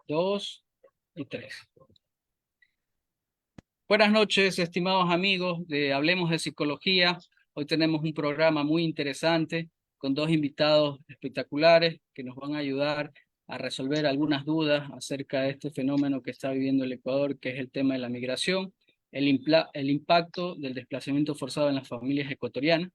Dos y tres. Buenas noches, estimados amigos de Hablemos de Psicología. Hoy tenemos un programa muy interesante con dos invitados espectaculares que nos van a ayudar a resolver algunas dudas acerca de este fenómeno que está viviendo el Ecuador, que es el tema de la migración, el impacto del desplazamiento forzado en las familias ecuatorianas.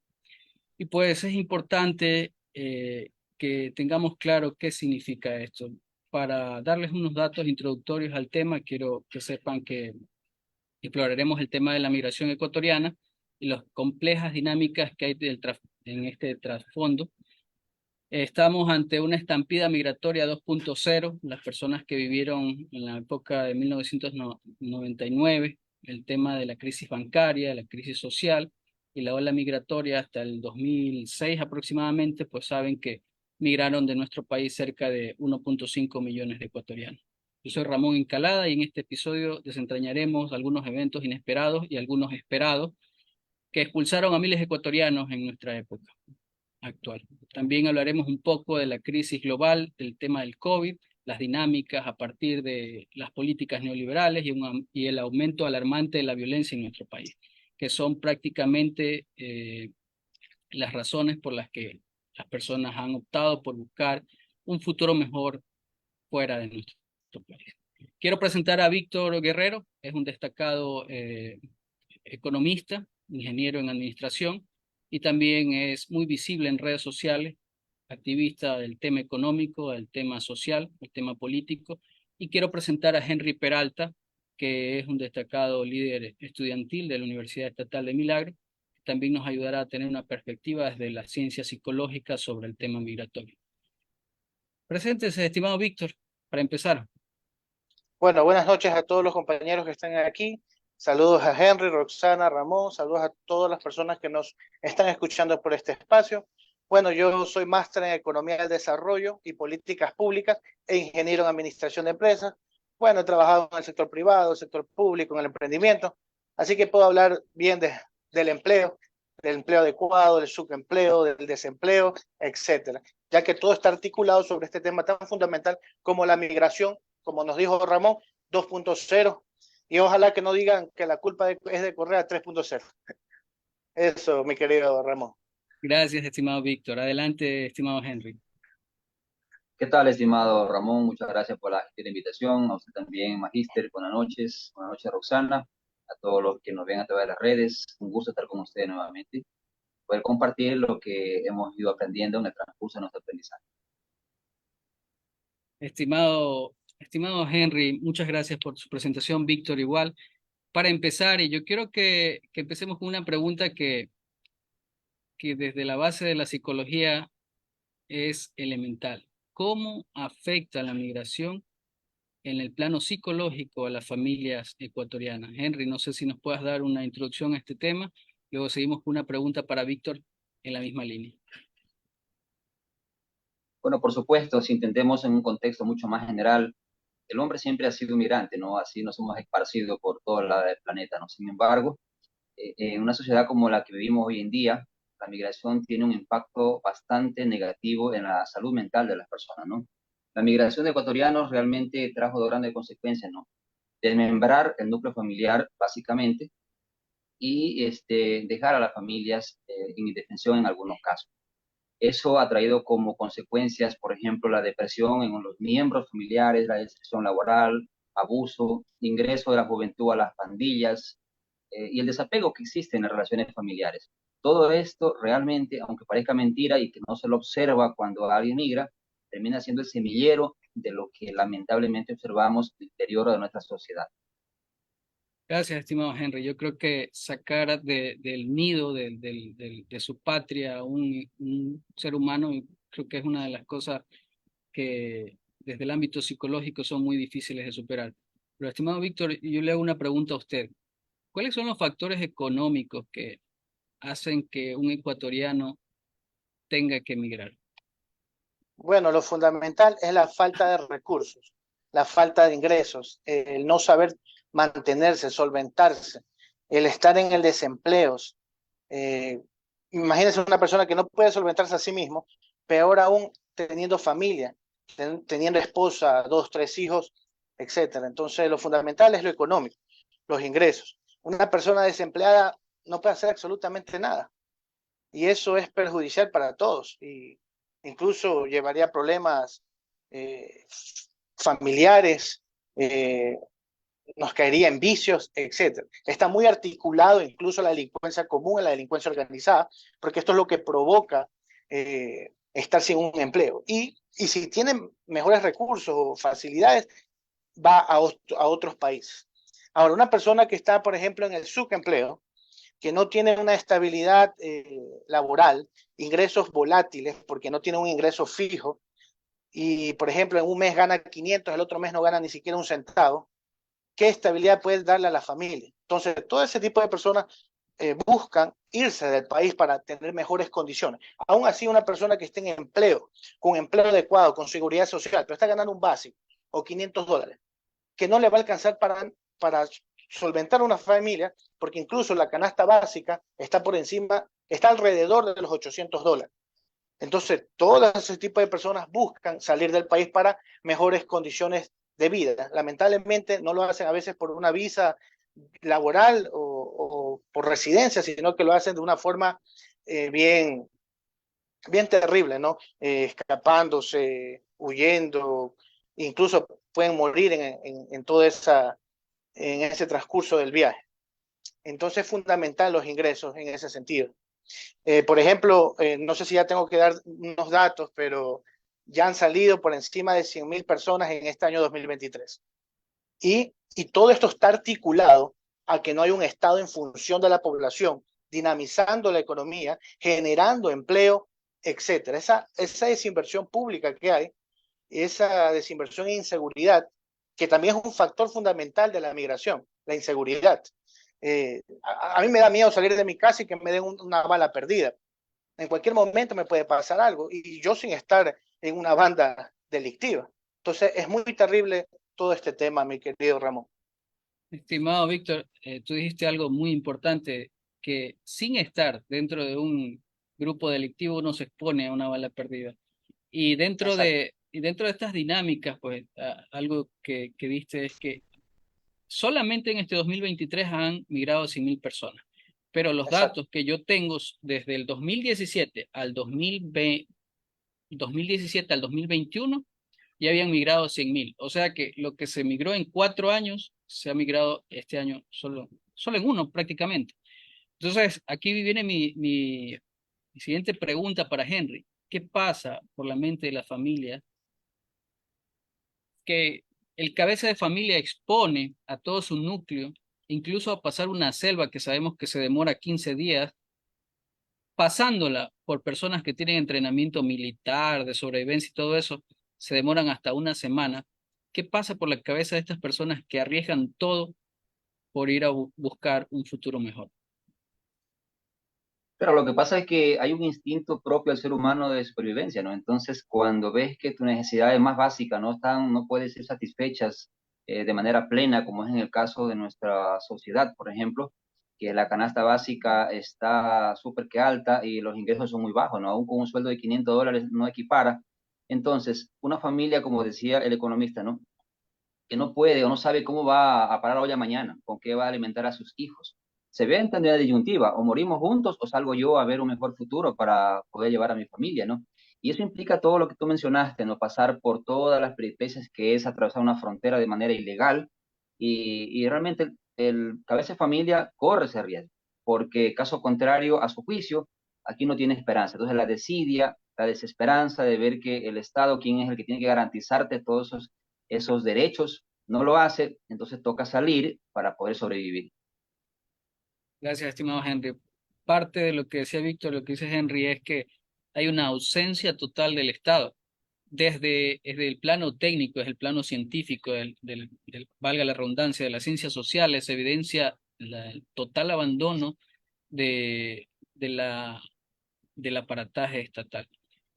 Y pues es importante que tengamos claro qué significa esto. Para darles unos datos introductorios al tema, quiero que sepan que exploraremos el tema de la migración ecuatoriana y las complejas dinámicas que hay en este trasfondo. Estamos ante una estampida migratoria 2.0, las personas que vivieron en la época de 1999, el tema de la crisis bancaria, la crisis social y la ola migratoria hasta el 2006 aproximadamente, pues saben que migraron de nuestro país cerca de 1.5 millones de ecuatorianos. Yo soy Ramón Incalada y en este episodio desentrañaremos algunos eventos inesperados y algunos esperados que expulsaron a miles de ecuatorianos en nuestra época actual. También hablaremos un poco de la crisis global, del tema del COVID, las dinámicas a partir de las políticas neoliberales y el aumento alarmante de la violencia en nuestro país, que son prácticamente las razones por las que las personas han optado por buscar un futuro mejor fuera de nuestro país. Quiero presentar a Víctor Guerrero, es un destacado economista, ingeniero en administración y también es muy visible en redes sociales, activista del tema económico, del tema social, del tema político. Y quiero presentar a Henry Peralta, que es un destacado líder estudiantil de la Universidad Estatal de Milagro. También nos ayudará a tener una perspectiva desde la ciencia psicológica sobre el tema migratorio. Preséntese, estimado Víctor, para empezar. Bueno, buenas noches a todos los compañeros que están aquí. Saludos a Henry, Roxana, Ramón, saludos a todas las personas que nos están escuchando por este espacio. Bueno, yo soy máster en Economía del Desarrollo y Políticas Públicas e ingeniero en Administración de Empresas. Bueno, he trabajado en el sector privado, el sector público, en el emprendimiento, así que puedo hablar bien del empleo adecuado, del subempleo, del desempleo, etcétera, ya que todo está articulado sobre este tema tan fundamental como la migración, como nos dijo Ramón, 2.0, y ojalá que no digan que la culpa es de Correa 3.0. Eso, mi querido Ramón. Gracias, estimado Víctor. Adelante, estimado Henry. ¿Qué tal, estimado Ramón? Muchas gracias por la invitación. A usted también, Magíster. Buenas noches. Buenas noches, Roxana. A todos los que nos ven a través de las redes. Un gusto estar con ustedes nuevamente. Poder compartir lo que hemos ido aprendiendo en el transcurso de nuestro aprendizaje. Estimado Henry, muchas gracias por su presentación, Víctor, igual. Para empezar, y yo quiero que empecemos con una pregunta que desde la base de la psicología es elemental. ¿Cómo afecta la migración en el plano psicológico a las familias ecuatorianas? Henry, no sé si nos puedas dar una introducción a este tema. Luego seguimos con una pregunta para Víctor en la misma línea. Bueno, por supuesto, si entendemos en un contexto mucho más general, el hombre siempre ha sido migrante, ¿no? Así nos hemos esparcido por toda la planeta, ¿no? Sin embargo, en una sociedad como la que vivimos hoy en día, la migración tiene un impacto bastante negativo en la salud mental de las personas, ¿no? La migración de ecuatorianos realmente trajo dos grandes consecuencias, ¿no? Desmembrar el núcleo familiar, básicamente, y dejar a las familias en indefensión en algunos casos. Eso ha traído como consecuencias, por ejemplo, la depresión en los miembros familiares, la deserción laboral, abuso, ingreso de la juventud a las pandillas, y el desapego que existe en las relaciones familiares. Todo esto realmente, aunque parezca mentira y que no se lo observa cuando alguien migra, termina siendo el semillero de lo que lamentablemente observamos en el interior de nuestra sociedad. Gracias, estimado Henry. Yo creo que sacar del nido de su patria a un ser humano, creo que es una de las cosas que desde el ámbito psicológico son muy difíciles de superar. Pero, estimado Víctor, yo le hago una pregunta a usted. ¿Cuáles son los factores económicos que hacen que un ecuatoriano tenga que emigrar? Bueno, lo fundamental es la falta de recursos, la falta de ingresos, el no saber mantenerse, solventarse, el estar en el desempleo. Eh, Imagínense una persona que no puede solventarse a sí mismo, peor aún teniendo familia, teniendo esposa, dos, tres hijos, etcétera. Entonces, lo fundamental es lo económico, los ingresos. Una persona desempleada no puede hacer absolutamente nada y eso es perjudicial para todos y incluso llevaría a problemas eh, familiares, eh, nos caería en vicios, etcétera. Está muy articulado incluso la delincuencia común, la delincuencia organizada, porque esto es lo que provoca estar sin un empleo. Y si tienen mejores recursos o facilidades, va a otros países. Ahora, una persona que está, por ejemplo, en el subempleo, que no tiene una estabilidad laboral, ingresos volátiles, porque no tiene un ingreso fijo, y, por ejemplo, en un mes gana 500, el otro mes no gana ni siquiera un centavo, ¿qué estabilidad puedes darle a la familia? Entonces, todo ese tipo de personas buscan irse del país para tener mejores condiciones. Aún así, una persona que esté en empleo, con empleo adecuado, con seguridad social, pero está ganando un básico o $500, que no le va a alcanzar para solventar una familia, porque incluso la canasta básica está por encima, está alrededor de los $800. Entonces, todo ese tipo de personas buscan salir del país para mejores condiciones de vida. Lamentablemente no lo hacen a veces por una visa laboral o por residencia, sino que lo hacen de una forma bien, bien terrible, ¿no? Escapándose, huyendo, incluso pueden morir en todo en ese transcurso del viaje. Entonces es fundamental los ingresos en ese sentido. Por ejemplo, no sé si ya tengo que dar unos datos, pero ya han salido por encima de 100.000 personas en este año 2023. Y todo esto está articulado a que no hay un Estado en función de la población, dinamizando la economía, generando empleo, etcétera. Esa desinversión pública que hay, esa desinversión e inseguridad, que también es un factor fundamental de la migración, la inseguridad. A mí me da miedo salir de mi casa y que me den una bala perdida. En cualquier momento me puede pasar algo y yo sin estar en una banda delictiva. Entonces es muy terrible todo este tema, mi querido Ramón. Estimado Víctor, tú dijiste algo muy importante, que sin estar dentro de un grupo delictivo uno se expone a una bala perdida. Exacto, Y dentro de estas dinámicas, pues algo que viste es que solamente en este 2023 han migrado 100.000 personas, pero los exacto. datos que yo tengo desde el 2017 al 2020, 2017 al 2021 ya habían migrado 100.000. O sea que lo que se migró en 4 años se ha migrado este año solo en uno prácticamente. Entonces, aquí viene mi siguiente pregunta para Henry. ¿Qué pasa por la mente de la familia que el cabeza de familia expone a todo su núcleo, incluso a pasar una selva que sabemos que se demora 15 días, pasándola por personas que tienen entrenamiento militar, de sobrevivencia y todo eso, se demoran hasta una semana? ¿Qué pasa por la cabeza de estas personas que arriesgan todo por ir a buscar un futuro mejor? Pero lo que pasa es que hay un instinto propio al ser humano de supervivencia, ¿no? Entonces, cuando ves que tus necesidades más básicas no pueden ser satisfechas de manera plena, como es en el caso de nuestra sociedad, por ejemplo, que la canasta básica está súper que alta y los ingresos son muy bajos, ¿no? Aún con un sueldo de $500 no equipara. Entonces, una familia, como decía el economista, ¿no? Que no puede o no sabe cómo va a parar la olla mañana, con qué va a alimentar a sus hijos. Se ve en tendida disyuntiva, o morimos juntos o salgo yo a ver un mejor futuro para poder llevar a mi familia, ¿no? Y eso implica todo lo que tú mencionaste, ¿no? Pasar por todas las peripecias que es atravesar una frontera de manera ilegal y realmente el cabeza de familia corre ese riesgo, porque caso contrario, a su juicio, aquí no tiene esperanza. Entonces la desidia, la desesperanza de ver que el Estado, quien es el que tiene que garantizarte todos esos derechos, no lo hace, entonces toca salir para poder sobrevivir. Gracias, estimado Henry. Parte de lo que decía Víctor, lo que dice Henry, es que hay una ausencia total del Estado, desde el plano técnico, desde el plano científico, valga la redundancia, de las ciencias sociales, se evidencia el total abandono de, de la, del aparataje estatal.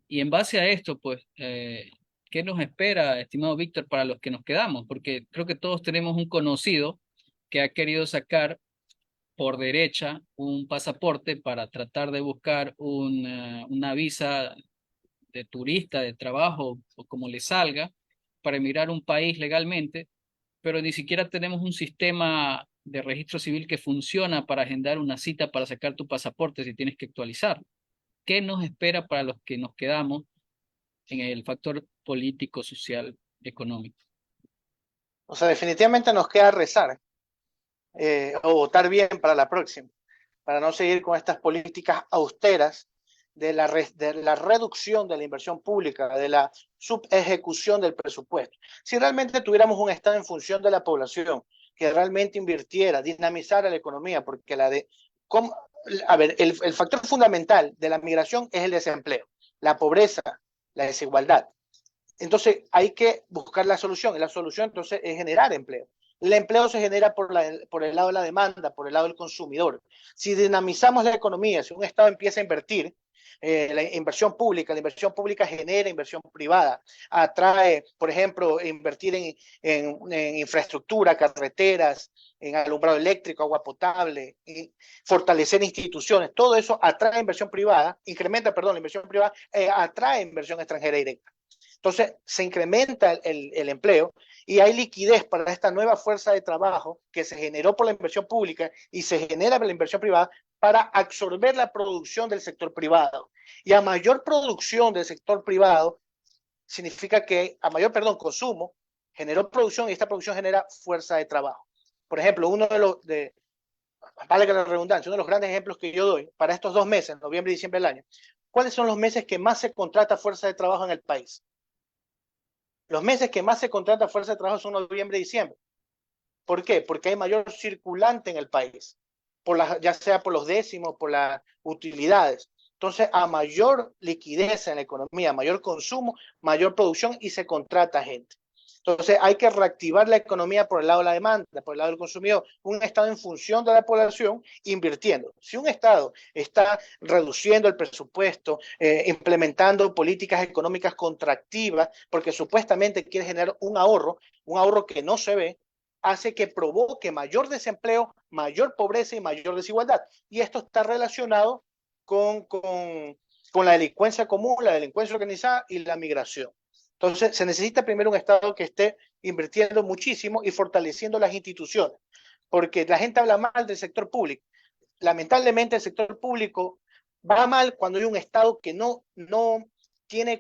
Y en base a esto, pues, ¿qué nos espera, estimado Víctor, para los que nos quedamos? Porque creo que todos tenemos un conocido que ha querido sacar por derecha un pasaporte para tratar de buscar una visa de turista, de trabajo, o como le salga, para emigrar a un país legalmente, pero ni siquiera tenemos un sistema de registro civil que funciona para agendar una cita para sacar tu pasaporte si tienes que actualizar. ¿Qué nos espera para los que nos quedamos en el factor político, social, económico? O sea, definitivamente nos queda rezar o votar bien para la próxima, para no seguir con estas políticas austeras de la reducción de la inversión pública, de la subejecución del presupuesto. Si realmente tuviéramos un Estado en función de la población, que realmente invirtiera, dinamizara la economía, porque ¿cómo? A ver, el factor fundamental de la migración es el desempleo, la pobreza, la desigualdad. Entonces hay que buscar la solución, y la solución entonces es generar empleo. El empleo se genera por el lado de la demanda, por el lado del consumidor. Si dinamizamos la economía, si un Estado empieza a invertir, la inversión pública genera inversión privada, atrae, por ejemplo, invertir en infraestructura, carreteras, en alumbrado eléctrico, agua potable, fortalecer instituciones, todo eso atrae inversión privada, incrementa, perdón, la inversión privada, atrae inversión extranjera directa. Entonces se incrementa el empleo y hay liquidez para esta nueva fuerza de trabajo que se generó por la inversión pública y se genera por la inversión privada para absorber la producción del sector privado. Y a mayor producción del sector privado significa que a mayor, perdón, consumo, generó producción y esta producción genera fuerza de trabajo. Por ejemplo, vale que la redundancia, uno de los grandes ejemplos que yo doy para estos 2 meses, noviembre y diciembre del año, ¿cuáles son los meses que más se contrata fuerza de trabajo en el país? Los meses que más se contrata fuerza de trabajo son noviembre y diciembre. ¿Por qué? Porque hay mayor circulante en el país, ya sea por los décimos, por las utilidades. Entonces, a mayor liquidez en la economía, mayor consumo, mayor producción y se contrata gente. Entonces, hay que reactivar la economía por el lado de la demanda, por el lado del consumidor. Un Estado en función de la población invirtiendo. Si un Estado está reduciendo el presupuesto, implementando políticas económicas contractivas, porque supuestamente quiere generar un ahorro que no se ve, hace que provoque mayor desempleo, mayor pobreza y mayor desigualdad. Y esto está relacionado con la delincuencia común, la delincuencia organizada y la migración. Entonces, se necesita primero un Estado que esté invirtiendo muchísimo y fortaleciendo las instituciones, porque la gente habla mal del sector público. Lamentablemente, el sector público va mal cuando hay un Estado que no tiene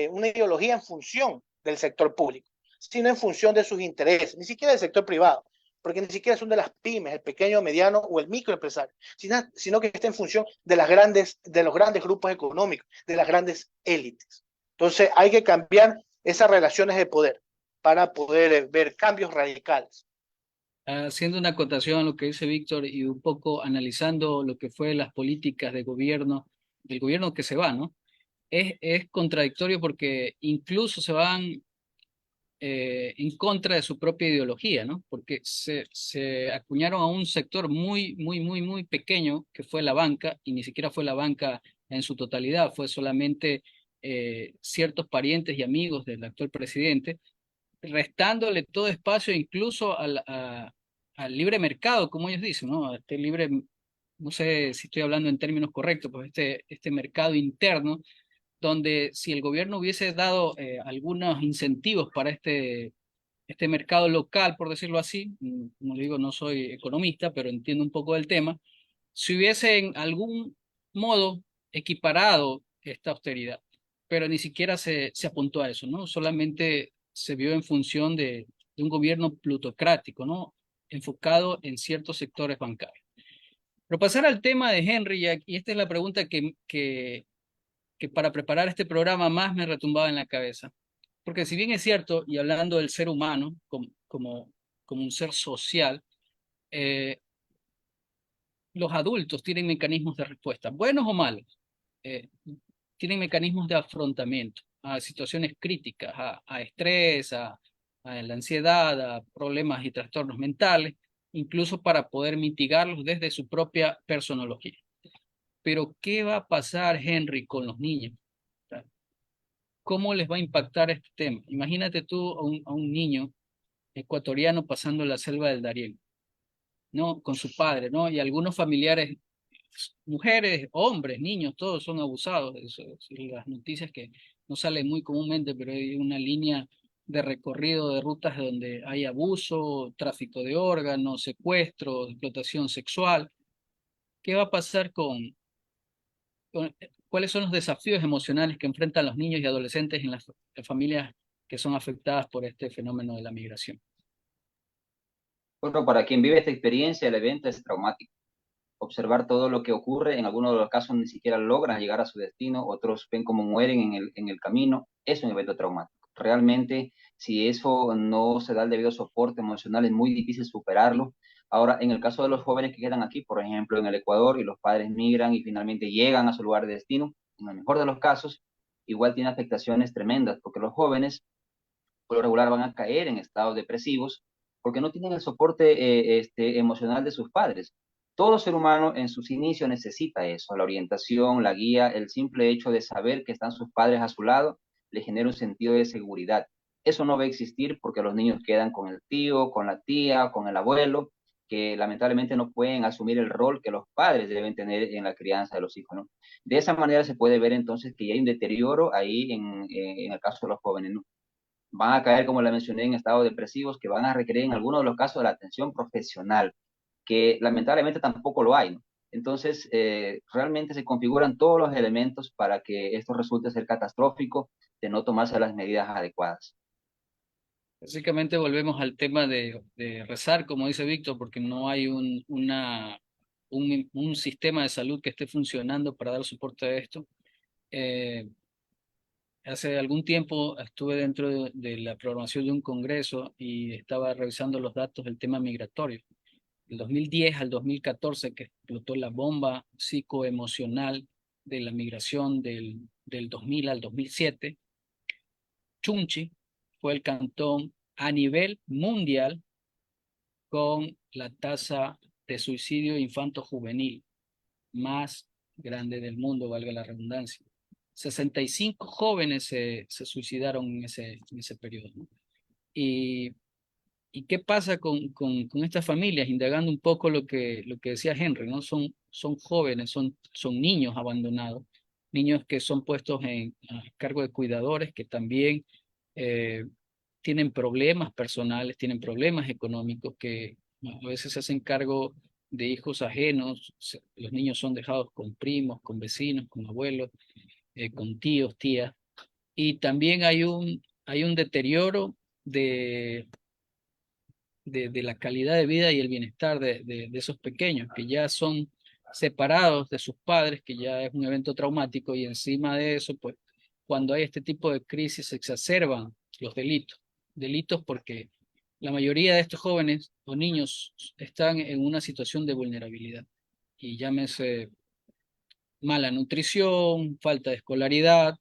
una ideología en función del sector público, sino en función de sus intereses, ni siquiera del sector privado, porque ni siquiera son de las pymes, el pequeño, mediano o el microempresario, sino que está en función de los grandes grupos económicos, de las grandes élites. Entonces hay que cambiar esas relaciones de poder para poder ver cambios radicales. Haciendo una acotación a lo que dice Víctor y un poco analizando lo que fue las políticas de gobierno, del gobierno que se va, ¿no? Es contradictorio porque incluso se van en contra de su propia ideología, ¿no? Porque se acuñaron a un sector muy, muy, muy, muy pequeño que fue la banca, y ni siquiera fue la banca en su totalidad, fue solamente ciertos parientes y amigos del actual presidente, restándole todo espacio incluso al libre mercado, como ellos dicen, ¿no? Este libre, no sé si estoy hablando en términos correctos, pues este mercado interno donde si el gobierno hubiese dado algunos incentivos para este mercado local, por decirlo así, como le digo, no soy economista, pero entiendo un poco del tema, si hubiese en algún modo equiparado esta austeridad, pero ni siquiera se apuntó a eso, ¿no? Solamente se vio en función de un gobierno plutocrático, ¿no? Enfocado en ciertos sectores bancarios. Pero pasar al tema de Henry, y esta es la pregunta que para preparar este programa más me retumbaba en la cabeza. Porque si bien es cierto, y hablando del ser humano como un ser social, eh, los adultos tienen mecanismos de respuesta, buenos o malos, eh, tienen mecanismos de afrontamiento a situaciones críticas, a estrés, a la ansiedad, a problemas y trastornos mentales, incluso para poder mitigarlos desde su propia personología. Pero, ¿qué va a pasar, Henry, con los niños? ¿Cómo les va a impactar este tema? Imagínate tú a un niño ecuatoriano pasando la selva del Darién, ¿no? Con su padre, ¿no? Y algunos familiares, mujeres, hombres, niños, todos son abusados. Eso, las noticias que no sale muy comúnmente, pero hay una línea de recorrido de rutas donde hay abuso, tráfico de órganos, secuestro, explotación sexual. ¿Qué va a pasar cuáles son los desafíos emocionales que enfrentan los niños y adolescentes en las familias que son afectadas por este fenómeno de la migración? Bueno, para quien vive esta experiencia, el evento es traumático. Observar todo lo que ocurre, en algunos de los casos ni siquiera logran llegar a su destino, otros ven cómo mueren en el camino, es un evento traumático. Realmente, si eso no se da el debido soporte emocional, es muy difícil superarlo. Ahora, en el caso de los jóvenes que quedan aquí, por ejemplo, en el Ecuador, y los padres migran y finalmente llegan a su lugar de destino, en el mejor de los casos, igual tiene afectaciones tremendas, porque los jóvenes, por lo regular, van a caer en estados depresivos porque no tienen el soporte emocional de sus padres. Todo ser humano en sus inicios necesita eso, la orientación, la guía, el simple hecho de saber que están sus padres a su lado le genera un sentido de seguridad. Eso no va a existir porque los niños quedan con el tío, con la tía, con el abuelo, que lamentablemente no pueden asumir el rol que los padres deben tener en la crianza de los hijos, ¿no? De esa manera se puede ver entonces que ya hay un deterioro ahí en el caso de los jóvenes, ¿no? Van a caer, como la mencioné, en estados depresivos que van a requerir en algunos de los casos de la atención profesional, que lamentablemente tampoco lo hay, ¿no? Entonces, realmente se configuran todos los elementos para que esto resulte ser catastrófico de no tomarse las medidas adecuadas. Básicamente volvemos al tema de rezar, como dice Víctor, porque no hay un sistema de salud que esté funcionando para dar soporte a esto. Eh, Hace algún tiempo estuve dentro de la programación de un congreso y estaba revisando los datos del tema migratorio. Del 2010 al 2014, que explotó la bomba psicoemocional de la migración del 2000 al 2007, Chunchi fue el cantón a nivel mundial con la tasa de suicidio infanto-juvenil más grande del mundo, valga la redundancia. 65 jóvenes se suicidaron en ese periodo, ¿no? Y, ¿Y qué pasa con estas familias? Indagando un poco lo que decía Henry, ¿no? Son jóvenes, son niños abandonados, niños que son puestos a cargo de cuidadores que también eh, tienen problemas personales, tienen problemas económicos, que a veces se hacen cargo de hijos ajenos. Los niños son dejados con primos, con vecinos, con abuelos, con tíos, tías. Y también hay un deterioro de de la calidad de vida y el bienestar de esos pequeños, que ya son separados de sus padres, que ya es un evento traumático, y encima de eso, pues cuando hay este tipo de crisis se exacerban los delitos. Delitos porque la mayoría de estos jóvenes o niños están en una situación de vulnerabilidad, y llámese mala nutrición, falta de escolaridad,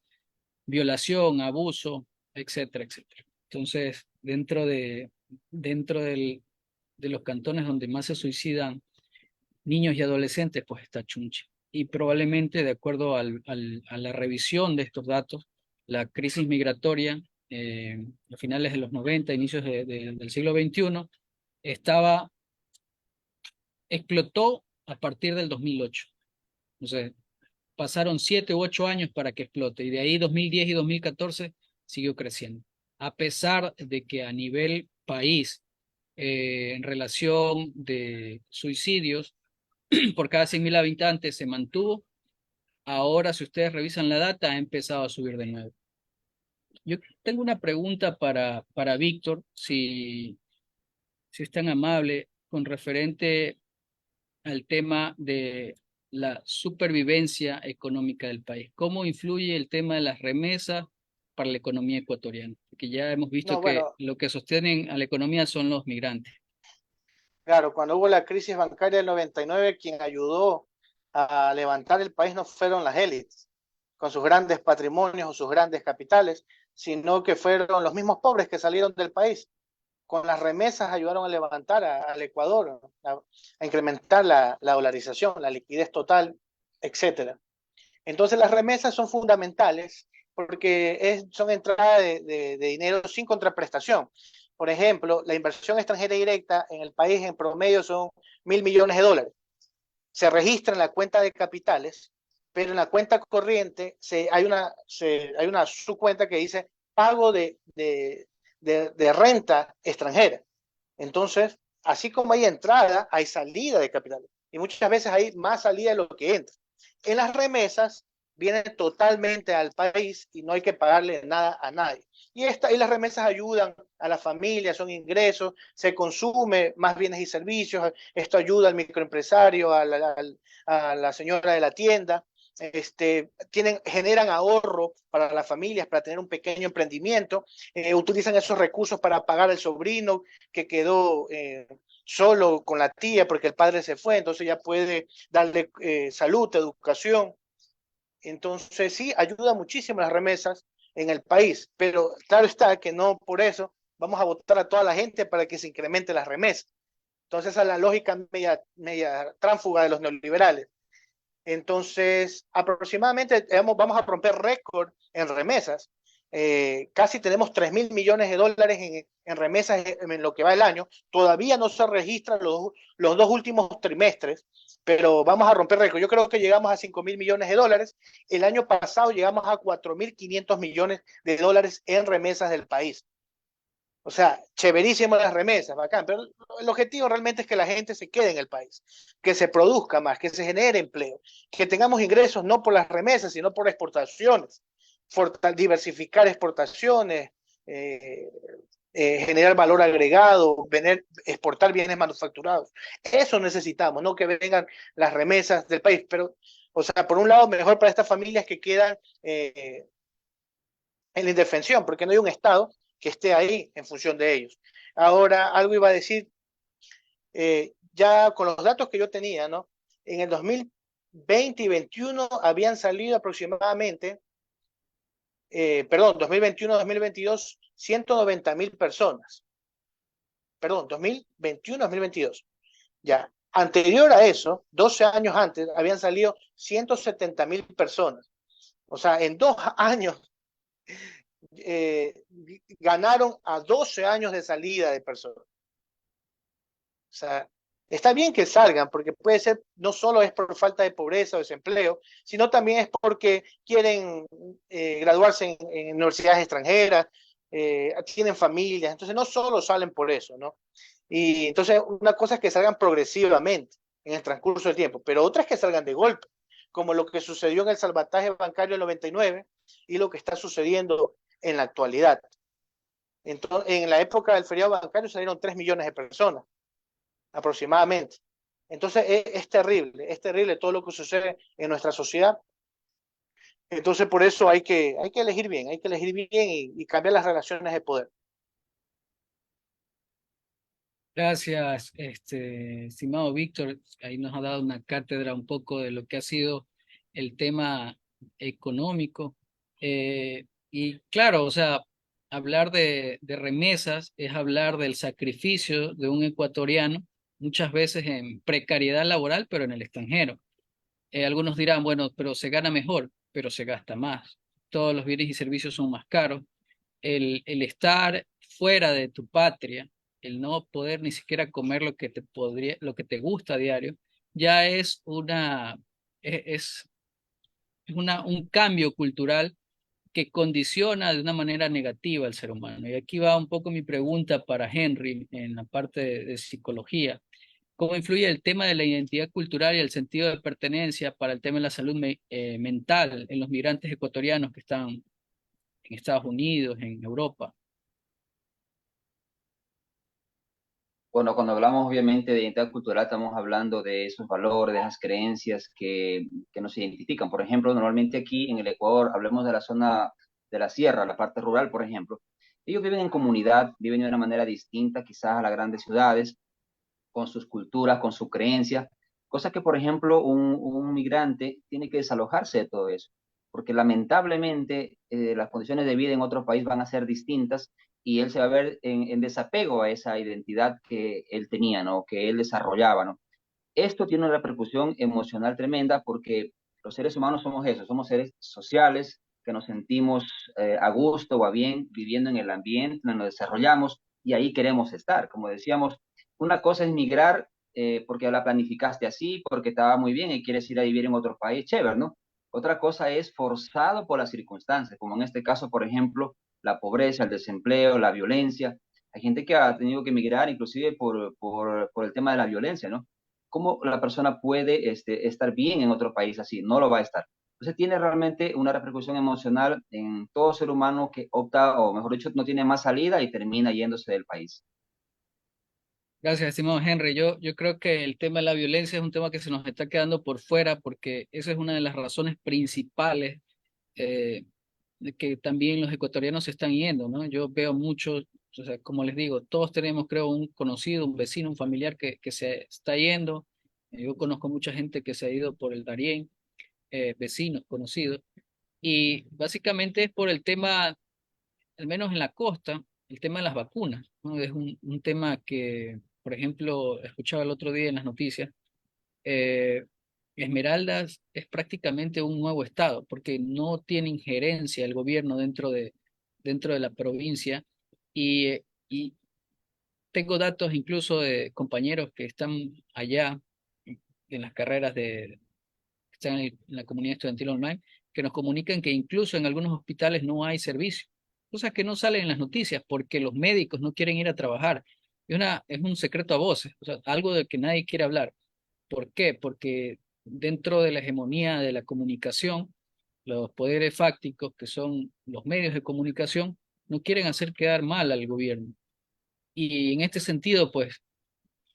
violación, abuso, etcétera, etcétera. Entonces, dentro de los cantones donde más se suicidan niños y adolescentes, pues está Chunchi. Y probablemente, de acuerdo a la revisión de estos datos, la crisis migratoria a finales de los 90, inicios del siglo XXI, estaba, explotó a partir del 2008. Entonces, pasaron 7 u 8 años para que explote, y de ahí 2010 y 2014 siguió creciendo. A pesar de que a nivel país, en relación de suicidios por cada 100.000 habitantes se mantuvo, ahora si ustedes revisan la data ha empezado a subir de nuevo. Yo tengo una pregunta para Víctor, si es tan amable, con referente al tema de la supervivencia económica del país. ¿Cómo influye el tema de las remesas para la economía ecuatoriana? Porque ya hemos visto No, que bueno, lo que sostienen a la economía son los migrantes. claro, cuando hubo la crisis bancaria del 99, quien ayudó a levantar el país no fueron las élites, con sus grandes patrimonios o sus grandes capitales, sino que fueron los mismos pobres que salieron del país. Con las remesas ayudaron a levantar al Ecuador, a incrementar la dolarización, la liquidez total, etcétera. Entonces las remesas son fundamentales porque son entrada de dinero sin contraprestación. Por ejemplo, la inversión extranjera directa en el país en promedio son $1.000 millones. Se registra en la cuenta de capitales pero en la cuenta corriente hay una subcuenta que dice pago de renta extranjera. Entonces, así como hay entrada, hay salida de capital. Y muchas veces hay más salida de lo que entra. En las remesas viene totalmente al país y no hay que pagarle nada a nadie. Y las remesas ayudan a la familia, son ingresos, se consume más bienes y servicios, esto ayuda al microempresario, a la señora de la tienda, generan ahorro para las familias, para tener un pequeño emprendimiento, utilizan esos recursos para pagar al sobrino que quedó solo con la tía porque el padre se fue, entonces ya puede darle salud, educación. Entonces sí, ayuda muchísimo las remesas en el país, pero claro está que no por eso vamos a votar a toda la gente para que se incremente las remesas. Entonces esa es la lógica media tránfuga de los neoliberales. Entonces, aproximadamente vamos a romper récord en remesas. Casi tenemos 3.000 millones de dólares en remesas en lo que va el año. Todavía no se registran los dos últimos trimestres, pero vamos a romper récord. Yo creo que llegamos a 5.000 millones de dólares. El año pasado llegamos a 4.500 millones de dólares en remesas del país. O sea, chéverísimo las remesas, bacán, pero el objetivo realmente es que la gente se quede en el país, que se produzca más, que se genere empleo, que tengamos ingresos no por las remesas, sino por exportaciones, diversificar exportaciones, eh, generar valor agregado, exportar bienes manufacturados. Eso necesitamos, no que vengan las remesas del país, pero, o sea, por un lado, mejor para estas familias que quedan en la indefensión, porque no hay un Estado que esté ahí en función de ellos. Ahora, algo iba a decir, ya con los datos que yo tenía, ¿no? En el 2020 y 2021 habían salido aproximadamente, perdón, 2021-2022, 190.000 personas. Perdón, 2021-2022. Ya. Anterior a eso, 12 años antes, habían salido 170.000 personas. O sea, en 2 años ganaron a 12 años de salida de personas. O sea, está bien que salgan, porque puede ser, no solo es por falta de pobreza o desempleo, sino también es porque quieren graduarse en universidades extranjeras, tienen familias, entonces no solo salen por eso, ¿no? Y entonces una cosa es que salgan progresivamente en el transcurso del tiempo, pero otra es que salgan de golpe, como lo que sucedió en el salvataje bancario del 99 y lo que está sucediendo en la actualidad. Entonces, en la época del feriado bancario salieron 3 millones de personas, aproximadamente. Entonces es terrible todo lo que sucede en nuestra sociedad. Entonces por eso hay que elegir bien, hay que elegir bien y cambiar las relaciones de poder. Gracias, estimado Víctor. Ahí nos ha dado una cátedra un poco de lo que ha sido el tema económico. Y claro, o sea, hablar de remesas es hablar del sacrificio de un ecuatoriano, muchas veces en precariedad laboral, pero en el extranjero. Algunos dirán, bueno, pero se gana mejor, pero se gasta más. Todos los bienes y servicios son más caros. El estar fuera de tu patria, el no poder ni siquiera comer lo que te gusta a diario, ya es, un cambio cultural que condiciona de una manera negativa al ser humano. Y aquí va un poco mi pregunta para Henry en la parte de psicología. ¿Cómo influye el tema de la identidad cultural y el sentido de pertenencia para el tema de la salud mental en los migrantes ecuatorianos que están en Estados Unidos, en Europa? Bueno, cuando hablamos obviamente de identidad cultural, estamos hablando de esos valores, de esas creencias que nos identifican. Por ejemplo, normalmente aquí en el Ecuador, hablemos de la zona de la sierra, la parte rural, por ejemplo. Ellos viven en comunidad, viven de una manera distinta quizás a las grandes ciudades, con sus culturas, con sus creencias, cosa que, por ejemplo, un migrante tiene que desalojarse de todo eso, porque lamentablemente las condiciones de vida en otro país van a ser distintas y él se va a ver en desapego a esa identidad que él tenía, ¿no? Que él desarrollaba, ¿no? Esto tiene una repercusión emocional tremenda porque los seres humanos somos eso, somos seres sociales que nos sentimos a gusto o a bien viviendo en el ambiente, nos desarrollamos y ahí queremos estar. Como decíamos, una cosa es migrar porque la planificaste así, porque estaba muy bien y quieres ir a vivir en otro país, chévere, ¿no? Otra cosa es forzado por las circunstancias, como en este caso, por ejemplo, la pobreza, el desempleo, la violencia. Hay gente que ha tenido que emigrar inclusive por el tema de la violencia, ¿no? ¿Cómo la persona puede estar bien en otro país así? No lo va a estar. Entonces tiene realmente una repercusión emocional en todo ser humano que opta, o mejor dicho, no tiene más salida y termina yéndose del país. Gracias, estimado Henry. Yo creo que el tema de la violencia es un tema que se nos está quedando por fuera porque esa es una de las razones principales eh, de que también los ecuatorianos se están yendo, ¿no? Yo veo muchos, o sea, como les digo, todos tenemos, creo, un conocido, un vecino, un familiar que se está yendo. Yo conozco mucha gente que se ha ido por el Darién, vecinos, conocidos, y básicamente es por el tema, al menos en la costa, el tema de las vacunas, ¿no? Es un tema que, por ejemplo, escuchaba el otro día en las noticias, eh, Esmeraldas es prácticamente un nuevo estado, porque no tiene injerencia el gobierno dentro de la provincia y tengo datos incluso de compañeros que están allá en las carreras que están en la comunidad estudiantil online, que nos comunican que incluso en algunos hospitales no hay servicio, cosas que no salen en las noticias porque los médicos no quieren ir a trabajar. Es un secreto a voces, o sea, algo del que nadie quiere hablar. ¿Por qué? Porque dentro de la hegemonía de la comunicación, los poderes fácticos, que son los medios de comunicación, no quieren hacer quedar mal al gobierno. Y en este sentido, pues,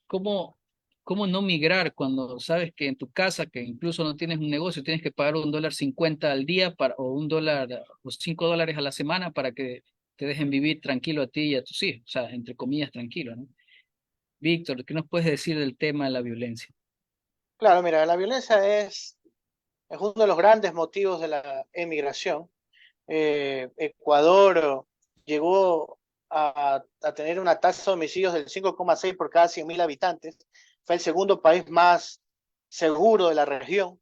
¿cómo, cómo no migrar cuando sabes que en tu casa, que incluso no tienes un negocio, tienes que pagar $1.50 al día o $1 o $5 a la semana para que te dejen vivir tranquilo a ti y a tus hijos? O sea, entre comillas, tranquilo, ¿no? Víctor, ¿qué nos puedes decir del tema de la violencia? Claro, mira, la violencia es uno de los grandes motivos de la emigración. Ecuador llegó a tener una tasa de homicidios del 5,6 por cada 100.000 habitantes. Fue el segundo país más seguro de la región,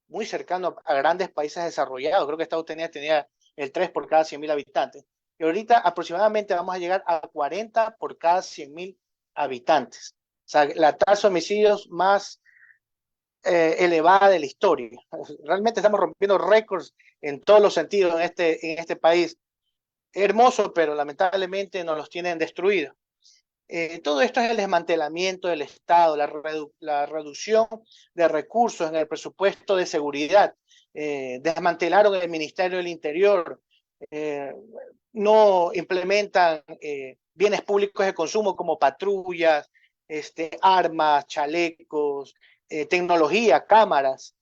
muy cercano a grandes países desarrollados. Creo que Estados Unidos tenía el 3 por cada 100.000 habitantes. Y ahorita aproximadamente vamos a llegar a 40 por cada 100.000 habitantes. O sea, la tasa de homicidios más elevada de la historia. Realmente estamos rompiendo récords en todos los sentidos en este país. Hermoso, pero lamentablemente nos los tienen destruidos. Todo esto es el desmantelamiento del Estado, la reducción de recursos en el presupuesto de seguridad. Desmantelaron el Ministerio del Interior, eh, no implementan bienes públicos de consumo como patrullas, armas, chalecos, tecnología, cámaras.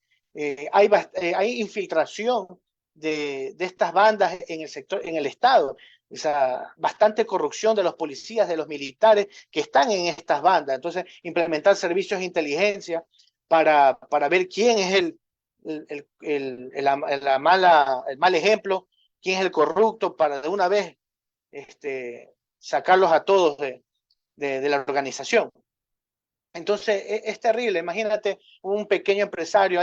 Hay infiltración de estas bandas en el sector, en el Estado. O sea, bastante corrupción de los policías, de los militares que están en estas bandas. Entonces, implementar servicios de inteligencia para ver quién es el mal ejemplo, quién es el corrupto, para de una vez sacarlos a todos de la organización. Entonces, es terrible. Imagínate un pequeño empresario,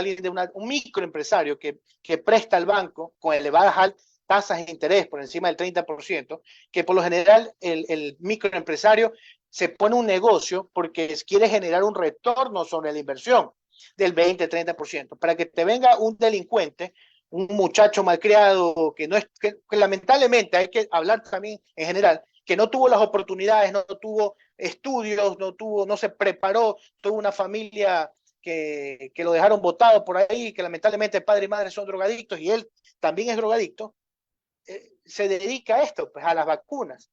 un microempresario que presta al banco con elevadas tasas de interés por encima del 30%, que por lo general el microempresario se pone un negocio porque quiere generar un retorno sobre la inversión del 20-30%. Para que te venga un delincuente, un muchacho malcriado, que no es, que lamentablemente hay que hablar también en general, que no tuvo las oportunidades, no tuvo estudios, no se preparó, tuvo una familia que lo dejaron botado por ahí, que lamentablemente padre y madre son drogadictos y él también es drogadicto, se dedica a esto, pues a las vacunas.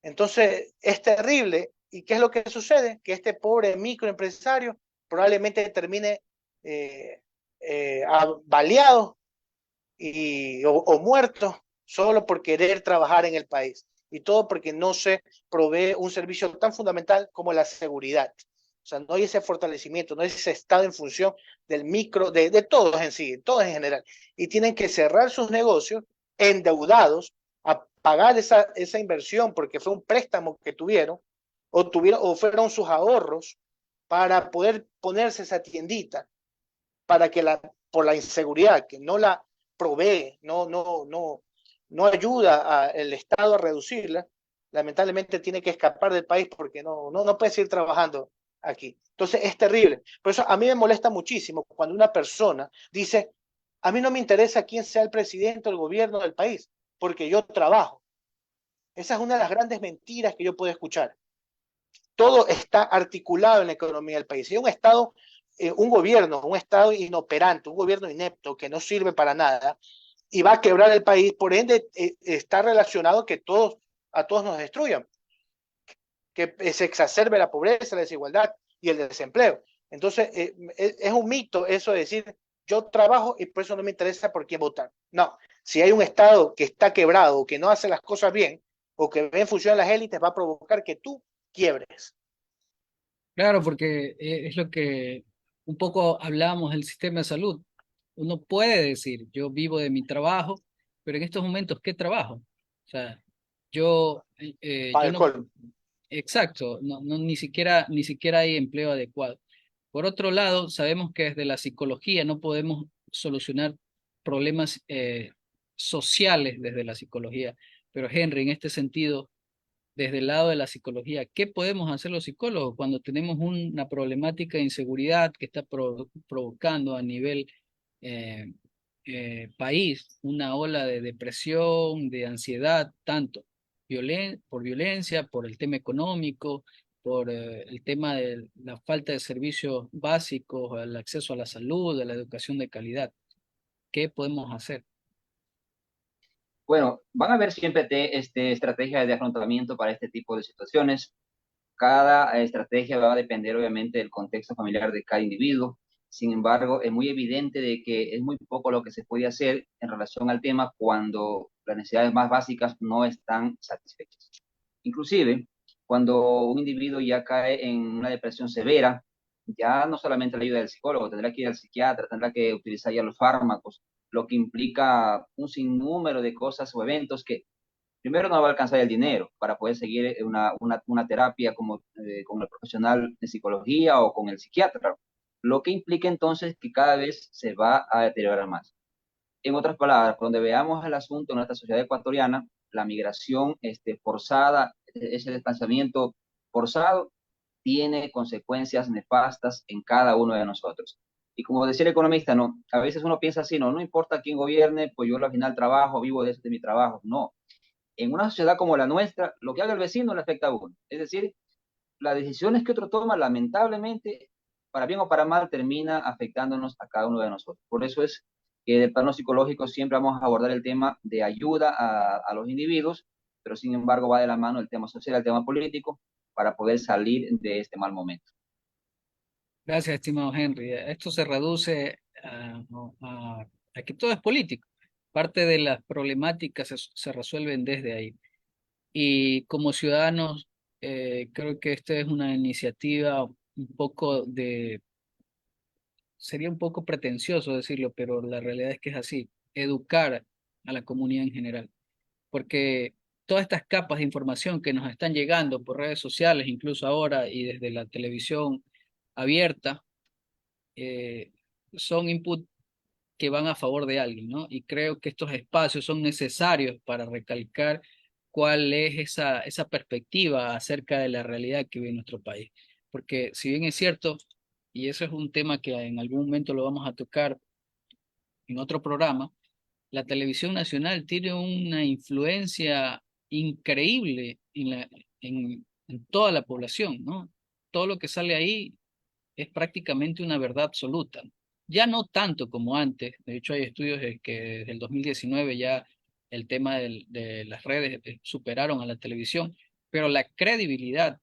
Entonces es terrible. ¿Y qué es lo que sucede? Que este pobre microempresario probablemente termine baleado o muerto solo por querer trabajar en el país. Y todo porque no se provee un servicio tan fundamental como la seguridad. O sea, no hay ese fortalecimiento, no hay ese estado en función de todos en sí, todos en general. Y tienen que cerrar sus negocios endeudados a pagar esa inversión porque fue un préstamo que tuvieron o fueron sus ahorros para poder ponerse esa tiendita para que por la inseguridad que no la provee, no ayuda al Estado a reducirla, lamentablemente tiene que escapar del país porque no puede seguir trabajando aquí. Entonces es terrible. Por eso a mí me molesta muchísimo cuando una persona dice, A mí no me interesa quién sea el presidente o el gobierno del país, porque yo trabajo. Esa es una de las grandes mentiras que yo puedo escuchar. Todo está articulado en la economía del país. Si hay un Estado, un Estado inoperante, un gobierno inepto que no sirve para nada y va a quebrar el país, por ende está relacionado que a todos nos destruyan, que se exacerbe la pobreza, la desigualdad y el desempleo. Entonces, es un mito eso de decir, yo trabajo y por eso no me interesa por quién votar. No, si hay un Estado que está quebrado o que no hace las cosas bien o que ve en función de las élites, va a provocar que tú quiebres. Claro, porque es lo que un poco hablamos del sistema de salud. Uno puede decir, yo vivo de mi trabajo, pero en estos momentos, ¿qué trabajo? O sea, Para yo el no, colmo. exacto, ni siquiera hay empleo adecuado. Por otro lado, sabemos que desde la psicología no podemos solucionar problemas sociales desde la psicología. Pero Henry, en este sentido, desde el lado de la psicología, ¿qué podemos hacer los psicólogos cuando tenemos una problemática de inseguridad que está provocando a nivel eh, país una ola de depresión, de ansiedad, tanto por violencia, por el tema económico, por el tema de la falta de servicios básicos, el acceso a la salud, a la educación de calidad? ¿Qué podemos hacer? Bueno, van a haber siempre estrategias de afrontamiento para este tipo de situaciones. Cada estrategia va a depender obviamente del contexto familiar de cada individuo. Sin embargo, es muy evidente de que es muy poco lo que se puede hacer en relación al tema cuando las necesidades más básicas no están satisfechas. Inclusive, cuando un individuo ya cae en una depresión severa, ya no solamente la ayuda del psicólogo, tendrá que ir al psiquiatra, tendrá que utilizar ya los fármacos, lo que implica un sinnúmero de cosas o eventos que primero no va a alcanzar el dinero para poder seguir una terapia como con el profesional de psicología o con el psiquiatra, lo que implica entonces que cada vez se va a deteriorar más. En otras palabras, por donde veamos el asunto en nuestra sociedad ecuatoriana, la migración forzada, ese desplazamiento forzado, tiene consecuencias nefastas en cada uno de nosotros. Y como decía el economista, no, a veces uno piensa así, no, no importa quién gobierne, pues yo al final trabajo, vivo de mi trabajo. No, en una sociedad como la nuestra, lo que haga el vecino le afecta a uno. Es decir, las decisiones que otro toma, lamentablemente, para bien o para mal, termina afectándonos a cada uno de nosotros. Por eso es que del plano psicológico siempre vamos a abordar el tema de ayuda a los individuos, pero sin embargo va de la mano el tema social, el tema político, para poder salir de este mal momento. Gracias, estimado Henry. Esto se reduce a que todo es político. Parte de las problemáticas se resuelven desde ahí. Y como ciudadanos, creo que esta es una iniciativa sería un poco pretencioso decirlo, pero la realidad es que es así, educar a la comunidad en general, porque todas estas capas de información que nos están llegando por redes sociales, incluso ahora y desde la televisión abierta, eh, son input que van a favor de alguien, ¿no? Y creo que estos espacios son necesarios para recalcar cuál es esa perspectiva acerca de la realidad que vive nuestro país. Porque si bien es cierto, y eso es un tema que en algún momento lo vamos a tocar en otro programa, la televisión nacional tiene una influencia increíble en toda la población, ¿no? Todo lo que sale ahí es prácticamente una verdad absoluta. Ya no tanto como antes, de hecho hay estudios de que desde el 2019 ya el tema de las redes superaron a la televisión, pero la credibilidad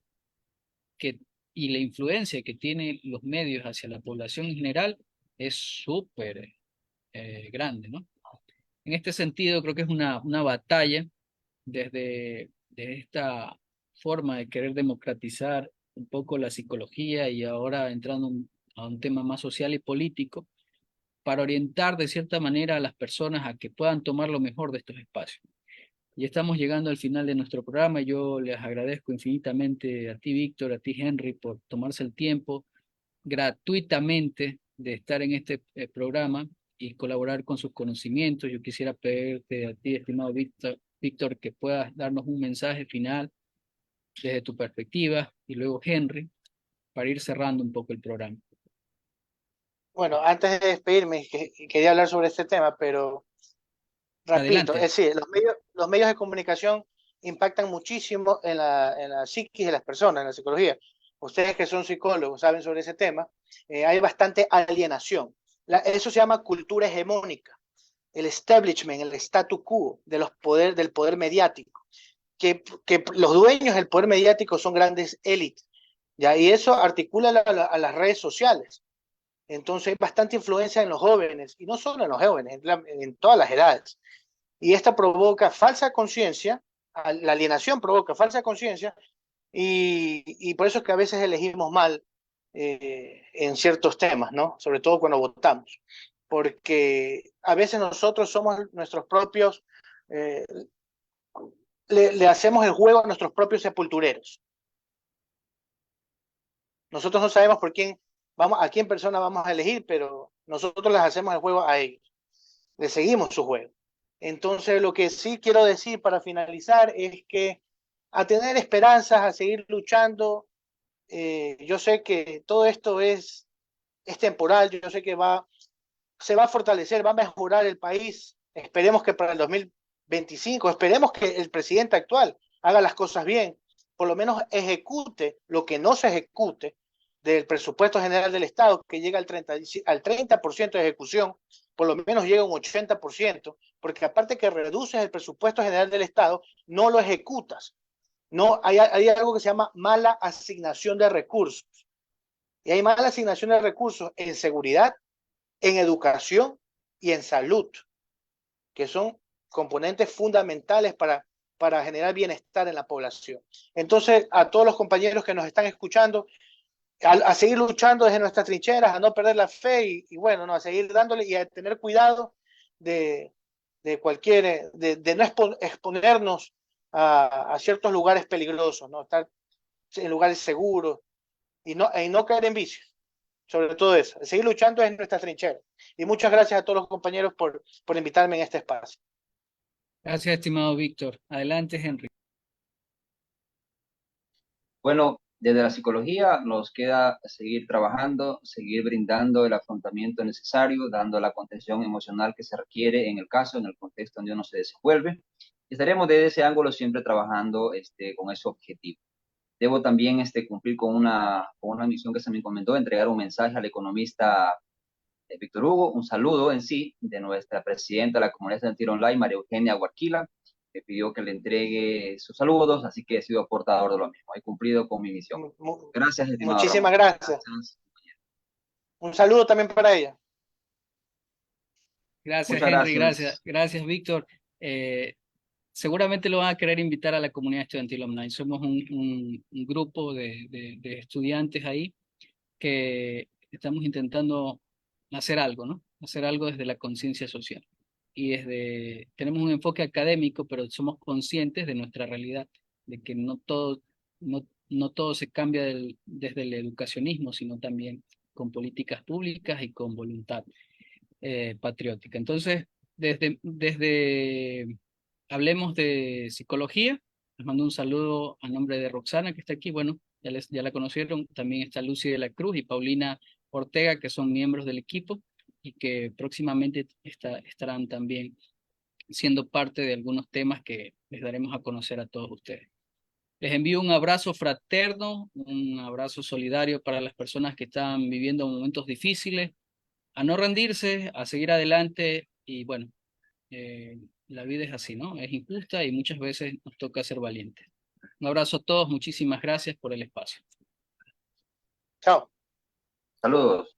que, y la influencia que tienen los medios hacia la población en general es súper grande, ¿no? En este sentido, creo que es una batalla de esta forma de querer democratizar un poco la psicología y ahora entrando a un tema más social y político, para orientar de cierta manera a las personas a que puedan tomar lo mejor de estos espacios. Y estamos llegando al final de nuestro programa. Yo les agradezco infinitamente a ti, Víctor, a ti, Henry, por tomarse el tiempo gratuitamente de estar en este programa y colaborar con sus conocimientos. Yo quisiera pedirte a ti, estimado Víctor, que puedas darnos un mensaje final desde tu perspectiva y luego Henry para ir cerrando un poco el programa. Bueno, antes de despedirme, quería hablar sobre este tema, pero repito, es Adelante. decir, los medios de comunicación impactan muchísimo en la psiquis de las personas, en la psicología. Ustedes que son psicólogos saben sobre ese tema, hay bastante alienación. Eso se llama cultura hegemónica, el establishment, el statu quo del poder mediático, que los dueños del poder mediático son grandes élites, ¿ya? Y eso articula a las redes sociales. Entonces hay bastante influencia en los jóvenes, y no solo en los jóvenes, en todas las edades. Y esta provoca falsa conciencia, la alienación provoca falsa conciencia, y por eso es que a veces elegimos mal en ciertos temas, ¿no? Sobre todo cuando votamos, porque a veces nosotros somos nuestros propios, eh, le hacemos el juego a nuestros propios sepultureros. Nosotros no sabemos por quién vamos, a quién persona vamos a elegir, pero nosotros les hacemos el juego a ellos, le seguimos su juego. Entonces, lo que sí quiero decir para finalizar es que a tener esperanzas, a seguir luchando, yo sé que todo esto es temporal, yo sé que se va a fortalecer, va a mejorar el país. Esperemos que para el 2025, esperemos que el presidente actual haga las cosas bien, por lo menos ejecute lo que no se ejecute del presupuesto general del Estado, que llega al 30% de ejecución, por lo menos llega a un 80%, porque aparte que reduces el presupuesto general del Estado, no lo ejecutas. No, hay algo que se llama mala asignación de recursos. Y hay mala asignación de recursos en seguridad, en educación y en salud, que son componentes fundamentales para generar bienestar en la población. Entonces, a todos los compañeros que nos están escuchando, a seguir luchando desde nuestras trincheras, a no perder la fe y bueno, no, a seguir dándole y a tener cuidado de, de no exponernos a ciertos lugares peligrosos, ¿no? Estar en lugares seguros y no caer en vicios. Sobre todo eso, seguir luchando en nuestras trincheras. Y muchas gracias a todos los compañeros por invitarme en este espacio. Gracias, estimado Víctor. Adelante, Henry. Bueno, desde la psicología nos queda seguir trabajando, seguir brindando el afrontamiento necesario, dando la contención emocional que se requiere en el caso, en el contexto donde uno se desenvuelve. Estaremos desde ese ángulo siempre trabajando con ese objetivo. Debo también cumplir con una misión que se me comentó, entregar un mensaje al economista Víctor Hugo, un saludo en sí de nuestra presidenta de la comunidad estudiantil online, María Eugenia Huarquila, que pidió que le entregue sus saludos, así que he sido portador de lo mismo. He cumplido con mi misión. Gracias, estimado Ramón. Muchísimas gracias. Gracias. Un saludo también para ella. Gracias, Muchas Henry. Gracias, gracias. gracias, Víctor. Seguramente lo van a querer invitar a la comunidad estudiantil online. Somos un grupo de estudiantes ahí que estamos intentando hacer algo, ¿no? Hacer algo desde la conciencia social. Y tenemos un enfoque académico, pero somos conscientes de nuestra realidad, de que no todo se cambia desde el educacionismo, sino también con políticas públicas y con voluntad patriótica. Entonces, desde Hablemos de Psicología, les mando un saludo a nombre de Roxana, que está aquí. Bueno, ya la conocieron. También está Lucy de la Cruz y Paulina Ortega, que son miembros del equipo y que próximamente estarán también siendo parte de algunos temas que les daremos a conocer a todos ustedes. Les envío un abrazo fraterno, un abrazo solidario para las personas que están viviendo momentos difíciles, a no rendirse, a seguir adelante y bueno, la vida es así, ¿no? Es injusta y muchas veces nos toca ser valientes. Un abrazo a todos, muchísimas gracias por el espacio. Chao. Saludos.